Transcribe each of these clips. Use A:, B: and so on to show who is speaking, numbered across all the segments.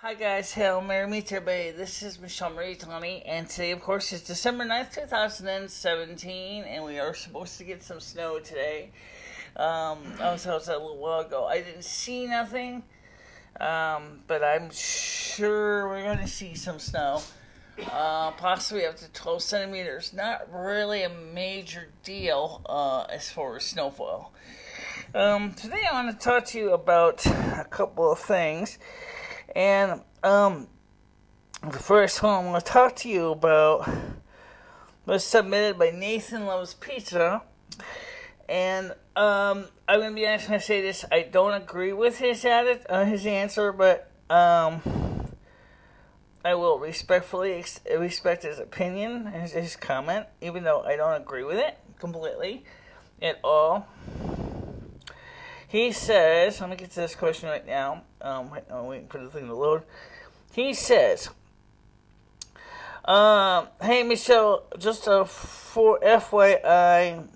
A: Hi guys, Hail Mary, meet everybody. This is MicheleMarieDalene, and today, of course, is December 9th, 2017, and we are supposed to get some snow today. I was outside a little while ago. I didn't see nothing, but I'm sure we're going to see some snow. Possibly up to 12 centimeters. Not really a major deal as far as snowfall. Today I want to talk to you about a couple of things. And the first one I'm going to talk to you about was submitted by Nathan Loves Pizza. And I'm going to be honest when I say this. I don't agree with his answer, but I will respectfully respect his opinion, his comment, even though I don't agree with it completely at all. He says, let me get to this question right now. I'm waiting for the thing to load. He says, hey Michelle, just for FYI,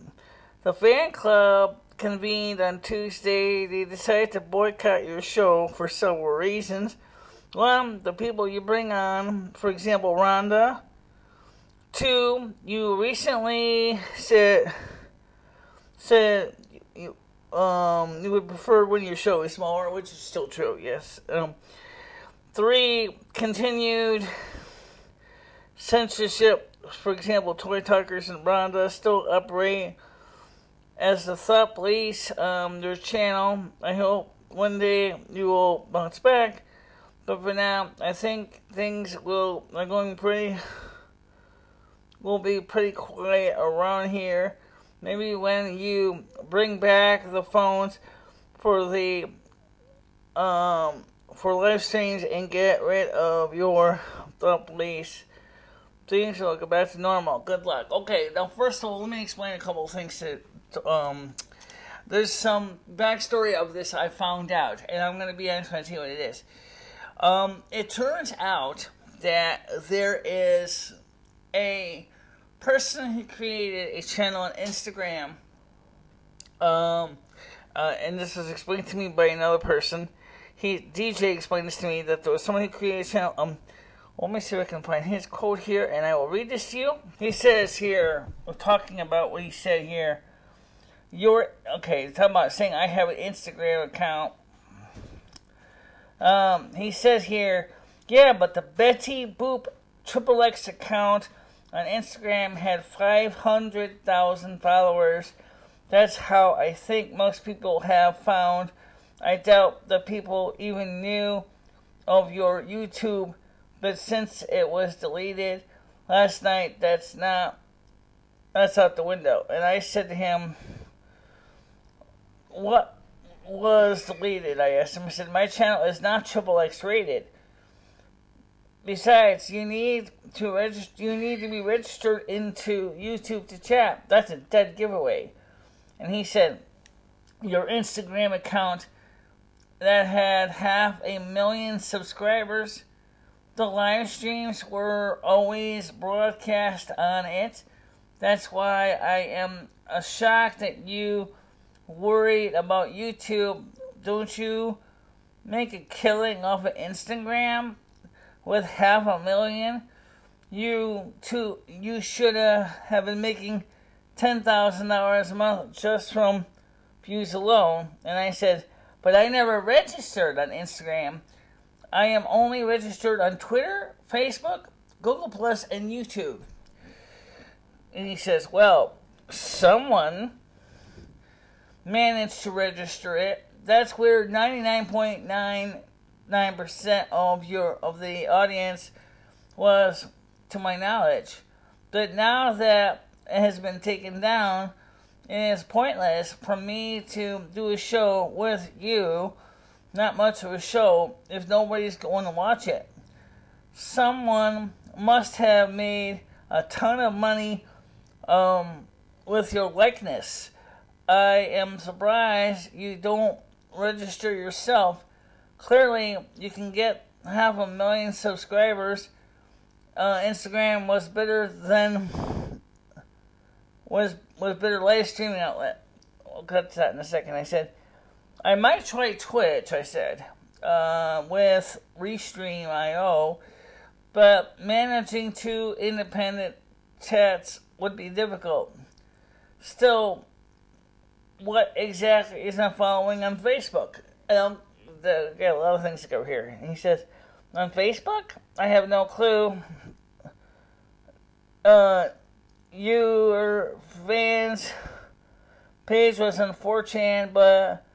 A: the fan club convened on Tuesday. They decided to boycott your show for several reasons. One, the people you bring on, for example, Rhonda. Two, you recently said you would prefer when your show is smaller, which is still true, yes. 3, continued censorship. For example, Toy Talkers and Rhonda still operate as the thought police. Their channel. I hope one day you will bounce back. But for now, I think things will be pretty quiet around here. Maybe when you bring back the phones for the for live streams and get rid of your thought police, things will go back to normal. Good luck. Okay, now first of all, let me explain a couple of things. There's some backstory of this I found out, and I'm going to be honest when I tell you what it is. It turns out that there is a person who created a channel on Instagram, and this was explained to me by another person. DJ explained this to me, that there was someone who created a channel. Let me see if I can find his quote here, and I will read this to you. He says here, talking about what he said here, talking about saying I have an Instagram account. He says here, yeah, but the Betty Boop XXX account on Instagram had 500,000 followers. That's how I think most people have found. I doubt that people even knew of your YouTube, but since it was deleted last night, that's out the window. And I said to him, what was deleted? I asked him. I said, my channel is not XXX rated. Besides, you need to be registered into YouTube to chat. That's a dead giveaway. And he said, your Instagram account that had 500,000 subscribers, the live streams were always broadcast on it. That's why I am shocked that you worried about YouTube. Don't you make a killing off of Instagram with 500,000? You should have been making $10,000 a month just from views alone. And I said, but I never registered on Instagram. I am only registered on Twitter, Facebook, Google Plus, and YouTube. And he says, well, someone managed to register it. That's where 99.99% of the audience was, to my knowledge. But now that it has been taken down, it is pointless for me to do a show with you. Not much of a show if nobody's going to watch it. Someone must have made a ton of money with your likeness. I am surprised you don't register yourself. Clearly, you can get 500,000 subscribers. Instagram was better live streaming outlet. We'll cut to that in a second. I said, I might try Twitch, I said. with Restream.io, but managing two independent chats would be difficult. Still, what exactly is not following on Facebook? Got a lot of things to go here. And he says, on Facebook, I have no clue. Your fans' page was on 4chan, but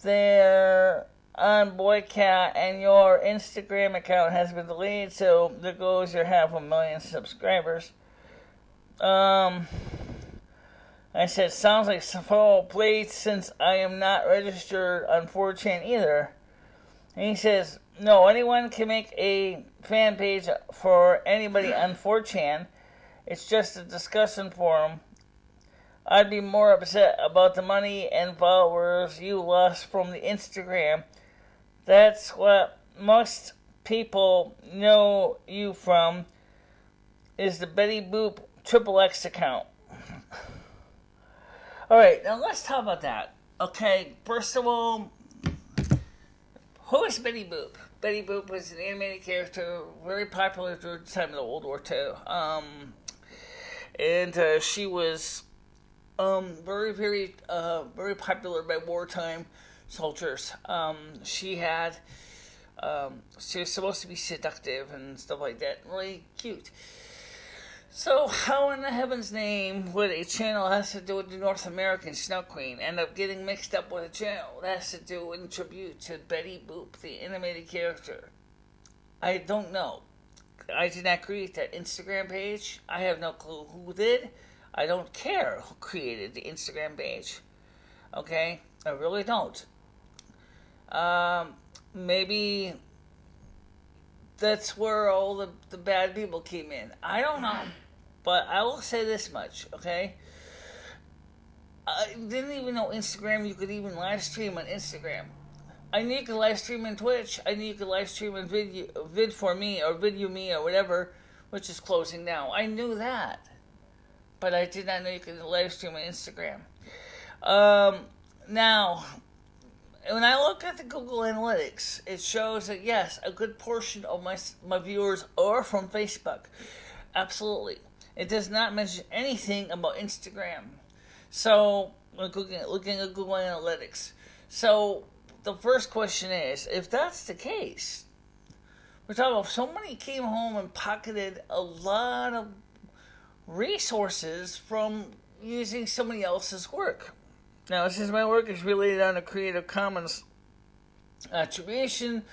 A: they're on boycott, and your Instagram account has been deleted, so there goes your 500,000 subscribers. I said, sounds like some foul play since I am not registered on 4chan either. And he says, no, anyone can make a fan page for anybody on 4chan. It's just a discussion forum. I'd be more upset about the money and followers you lost from the Instagram. That's what most people know you from, is the Betty Boop XXX account. Alright, now let's talk about that. Okay, first of all, who is Betty Boop? Betty Boop was an animated character, very popular during the time of the World War II. And she was very, very, very popular by wartime soldiers. She was supposed to be seductive and stuff like that, really cute. So how in the heaven's name would a channel that has to do with the North American Snow Queen end up getting mixed up with a channel that has to do in tribute to Betty Boop, the animated character? I don't know. I did not create that Instagram page. I have no clue who did. I don't care who created the Instagram page. Okay? I really don't. Maybe that's where all the bad people came in. I don't know. But I will say this much, okay? I didn't even know Instagram, you could even live stream on Instagram. I knew you could live stream on Twitch. I knew you could live stream on Vid for me or Video Me or whatever, which is closing now. I knew that. But I did not know you could live stream on Instagram. Now, when I look at the Google Analytics, it shows that, yes, a good portion of my viewers are from Facebook. Absolutely. It does not mention anything about Instagram. So, looking at Google Analytics. So, the first question is, if that's the case, we're talking about somebody came home and pocketed a lot of resources from using somebody else's work. Now, since my work is related on a Creative Commons attribution,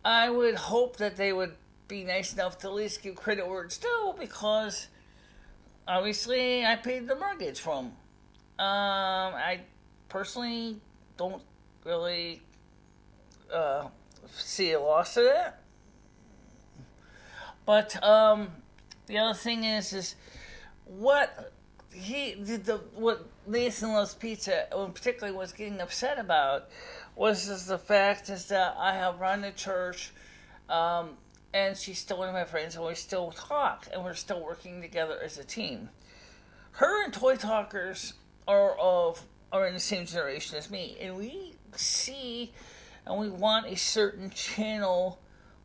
A: I would hope that they would be nice enough to at least give credit where it's due, because obviously I paid the mortgage from. I personally don't really see a loss to that. But the other thing is what Nathan Loves Pizza, particularly was getting upset about, was the fact is that I have run the church, and she's still one of my friends, and we still talk, and we're still working together as a team. Her and Toy Talkers are in the same generation as me, and we see and we want a certain channel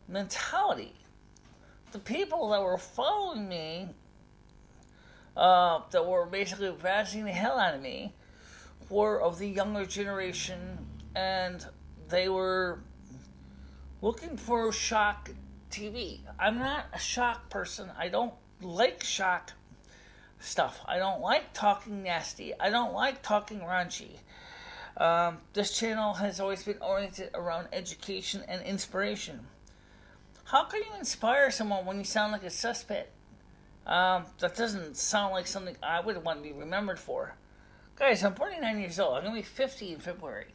A: mentality. The people that were following me, that were basically razzing the hell out of me, were of the younger generation, and they were looking for shock TV. I'm not a shock person. I don't like shock stuff. I don't like talking nasty. I don't like talking raunchy. This channel has always been oriented around education and inspiration. How can you inspire someone when you sound like a suspect? That doesn't sound like something I would want to be remembered for. Guys, I'm 49 years old. I'm going to be 50 in February.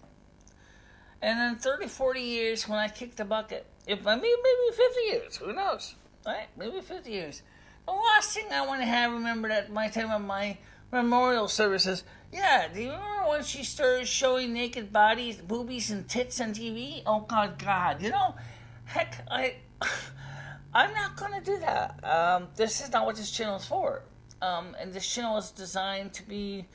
A: And in 30, 40 years, when I kick the bucket, maybe 50 years, who knows? Right? Maybe 50 years. The last thing I want to have remembered at my time of my memorial services, yeah, do you remember when she started showing naked bodies, boobies, and tits on TV? Oh, God. You know, heck, I'm not going to do that. This is not what this channel is for. And this channel is designed to be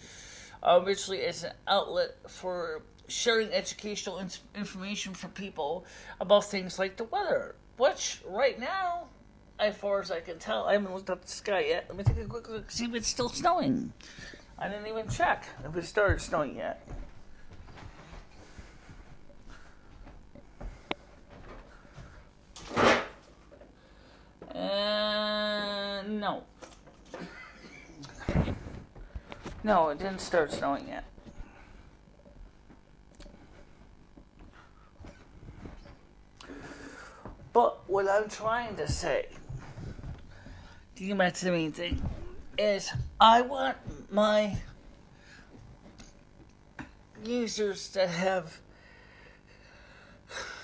A: originally as an outlet for sharing educational information for people about things like the weather, which right now, as far as I can tell, I haven't looked up the sky yet. Let me take a quick look, see if it's still snowing. I didn't even check if it started snowing yet. No. No, it didn't start snowing yet. But what I'm trying to say, getting back to the main thing, is I want my users that have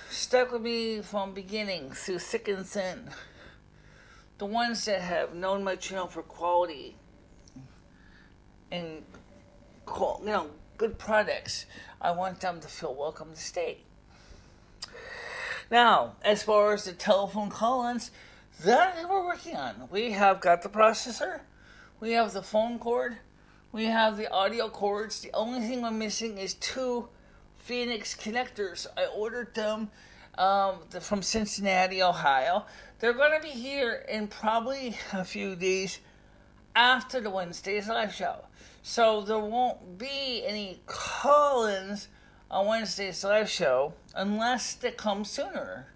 A: stuck with me from beginning through thick and thin, the ones that have known my channel for quality and good products, I want them to feel welcome to stay. Now, as far as the telephone call-ins, that we're working on. We have got the processor, we have the phone cord, we have the audio cords. The only thing we're missing is 2 Phoenix connectors. I ordered them from Cincinnati, Ohio. They're going to be here in probably a few days after the Wednesday's live show. So there won't be any call-ins on Wednesday's live show unless they come sooner.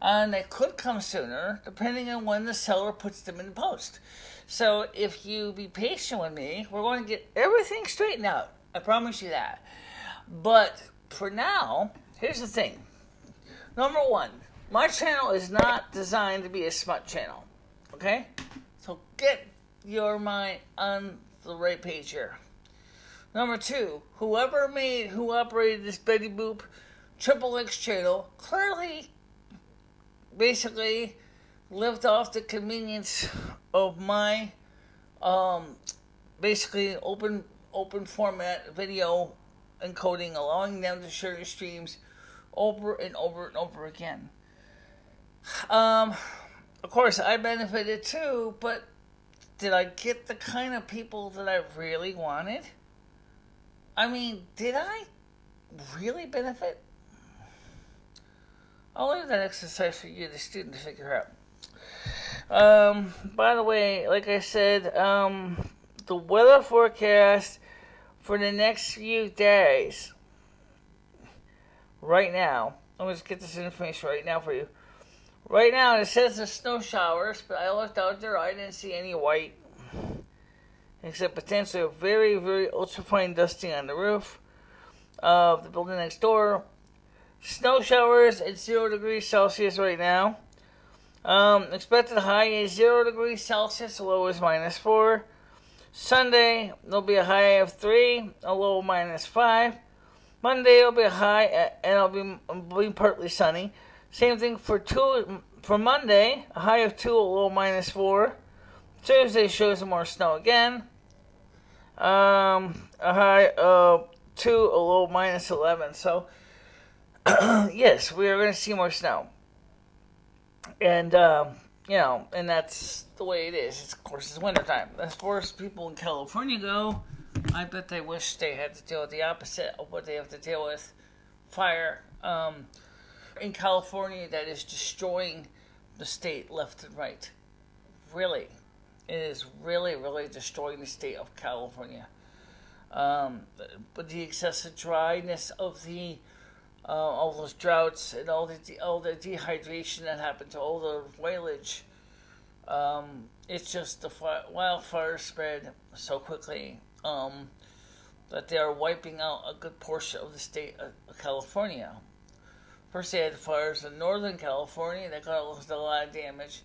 A: And they could come sooner depending on when the seller puts them in the post. So if you be patient with me, we're going to get everything straightened out. I promise you that. But for now, here's the thing. Number 1, my channel is not designed to be a smut channel. Okay? So get your mind on the right page here. Number 2, who operated this Betty Boop XXX channel clearly, basically, lived off the convenience of my, basically open format video encoding, allowing them to share your streams over and over and over again. Of course, I benefited too, but did I get the kind of people that I really wanted? I mean, did I really benefit? I'll leave that exercise for you, the student, to figure out. By the way, like I said, the weather forecast for the next few days, right now, I'm going to get this information right now for you. Right now, it says there's snow showers, but I looked out there, I didn't see any white, except potentially very, very ultra-fine dusting on the roof of the building next door. Snow showers at 0 degrees Celsius right now. Expected high is 0 degrees Celsius, the low is -4. Sunday, there'll be a high of 3, a low -5. Monday, it'll be a high, and it'll be partly sunny. Same thing for Monday, a high of 2, a low -4. Tuesday shows some more snow again. A high of 2, a low -11. So, yes, we are going to see more snow. And, and that's the way it is. Of course, it's wintertime. As far as people in California go, I bet they wish they had to deal with the opposite of what they have to deal with. Fire. In California, that is destroying the state left and right. Really. It is really, really destroying the state of California. But the excessive dryness of all those droughts and all the dehydration that happened to all the foliage, it's just the wildfires spread so quickly that they are wiping out a good portion of the state of California. First they had the fires in Northern California that caused a lot of damage.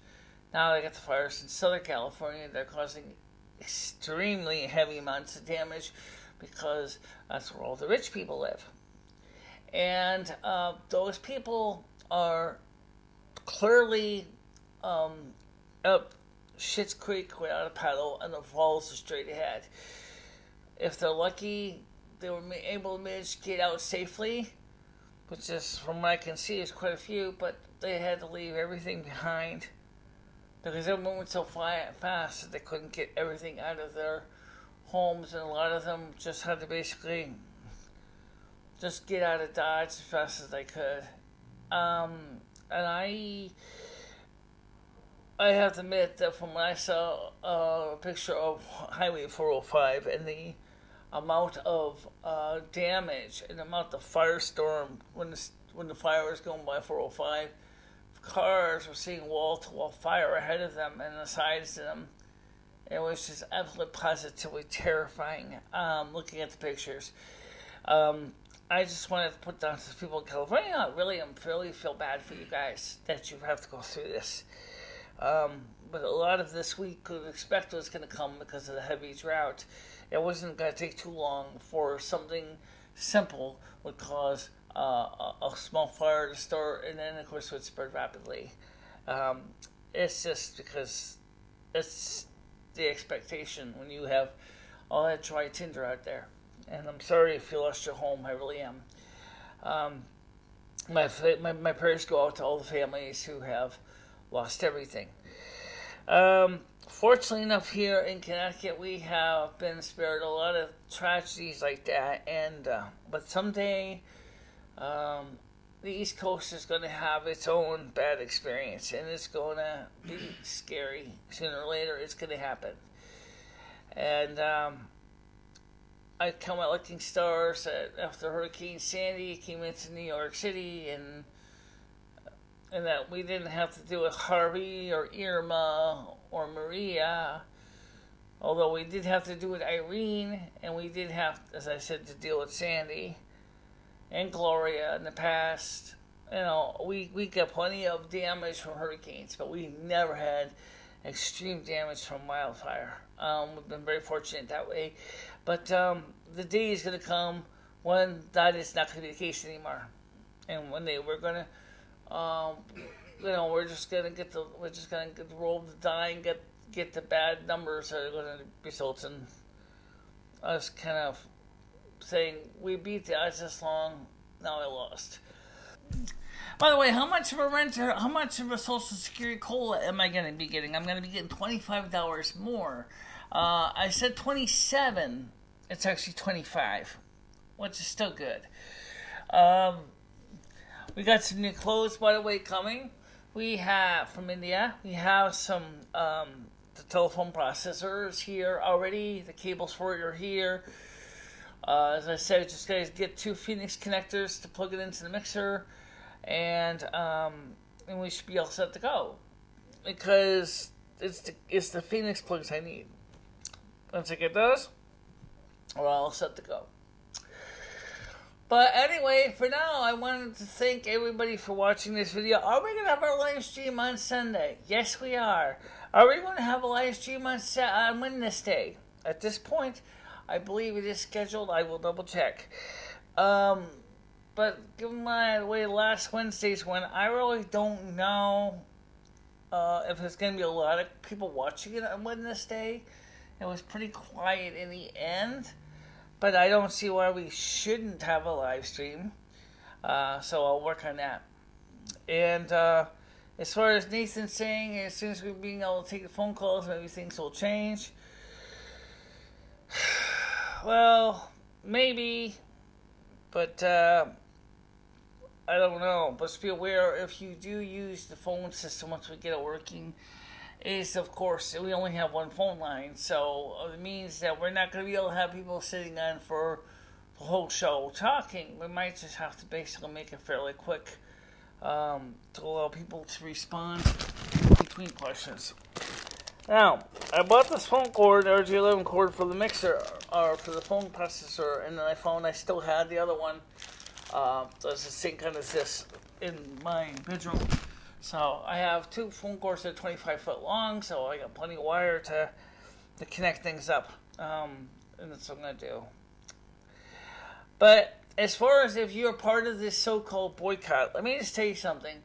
A: Now they got the fires in Southern California that are causing extremely heavy amounts of damage because that's where all the rich people live. And those people are clearly up Schitt's Creek without a paddle, and the falls are straight ahead. If they're lucky, they were able to manage to get out safely, which is, from what I can see, is quite a few, but they had to leave everything behind because they were moving so fast that they couldn't get everything out of their homes, and a lot of them just had to basically just get out of Dodge as fast as I could. And I have to admit that from when I saw a picture of Highway 405 and the amount of damage and the amount of firestorm when the fire was going by 405, cars were seeing wall-to-wall fire ahead of them and the sides of them. It was just absolutely positively terrifying looking at the pictures. I just wanted to put down to the people in California, I really feel bad for you guys that you have to go through this. But a lot of this we could expect was going to come because of the heavy drought. It wasn't going to take too long for something simple would cause a small fire to start, and then of course it would spread rapidly. It's just because it's the expectation when you have all that dry tinder out there. And I'm sorry if you lost your home, I really am. My prayers go out to all the families who have lost everything. Fortunately enough, here in Connecticut, we have been spared a lot of tragedies like that, and but someday the East Coast is going to have its own bad experience, and it's going to be scary. Sooner or later, it's going to happen. And I count my lucky stars that after Hurricane Sandy came into New York City, and that we didn't have to deal with Harvey or Irma or Maria, although we did have to do with Irene, and we did have, as I said, to deal with Sandy and Gloria in the past. You know, we got plenty of damage from hurricanes, but we never had extreme damage from wildfire. We've been very fortunate that way. But the day is going to come when that is not going to be the case anymore, and when we're going to, we're just going to get the roll of the die and get the bad numbers that are going to result in us kind of saying we beat the odds this long, now I lost. By the way, how much of a Social Security COLA am I going to be getting? I'm going to be getting $25 more. I said 27. It's actually 25, which is still good. We got some new clothes, by the way, coming. We have, from India, we have some, the telephone processors here already. The cables for it are here. As I said, just guys get 2 Phoenix connectors to plug it into the mixer, and we should be all set to go. Because it's the Phoenix plugs I need. Once I get those, we're all set to go. But anyway, for now, I wanted to thank everybody for watching this video. Are we going to have our live stream on Sunday? Yes, we are. Are we going to have a live stream on Wednesday? At this point, I believe it is scheduled. I will double check. But given the way last Wednesdays went, I really don't know if there's going to be a lot of people watching it on Wednesday. It was pretty quiet in the end. But I don't see why we shouldn't have a live stream. So I'll work on that. And as far as Nathan saying, as soon as we're being able to take the phone calls, maybe things will change. Well, maybe. But I don't know. But just be aware, if you do use the phone system once we get it working, is, of course, we only have one phone line, so it means that we're not going to be able to have people sitting on for the whole show talking. We might just have to basically make it fairly quick to allow people to respond between questions. Now, I bought this phone cord, RG11 cord for the mixer, or for the phone processor, and then I found I still had the other one. There's the same kind as this in my bedroom. So I have 2 phone cords that are 25 foot long, so I got plenty of wire to connect things up. And that's what I'm going to do. But as far as if you're part of this so-called boycott, let me just tell you something.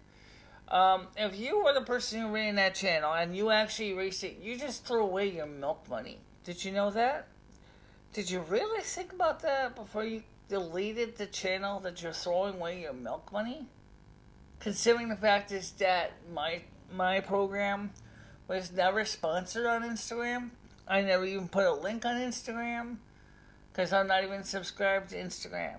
A: If you were the person who ran that channel and you actually erased it, you just threw away your milk money. Did you know that? Did you really think about that before you deleted the channel, that you're throwing away your milk money? Considering the fact is that my program was never sponsored on Instagram. I never even put a link on Instagram because I'm not even subscribed to Instagram.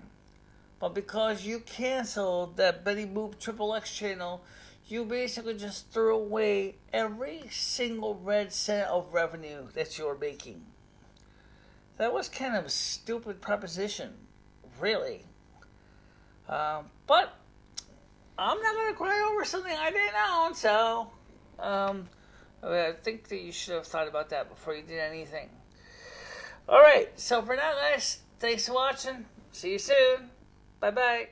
A: But because you canceled that Betty Boop Triple X channel, you basically just threw away every single red cent of revenue that you're making. That was kind of a stupid proposition, really. But I'm not going to cry over something I didn't own, so I think that you should have thought about that before you did anything. Alright, so for now, guys, thanks for watching. See you soon. Bye-bye.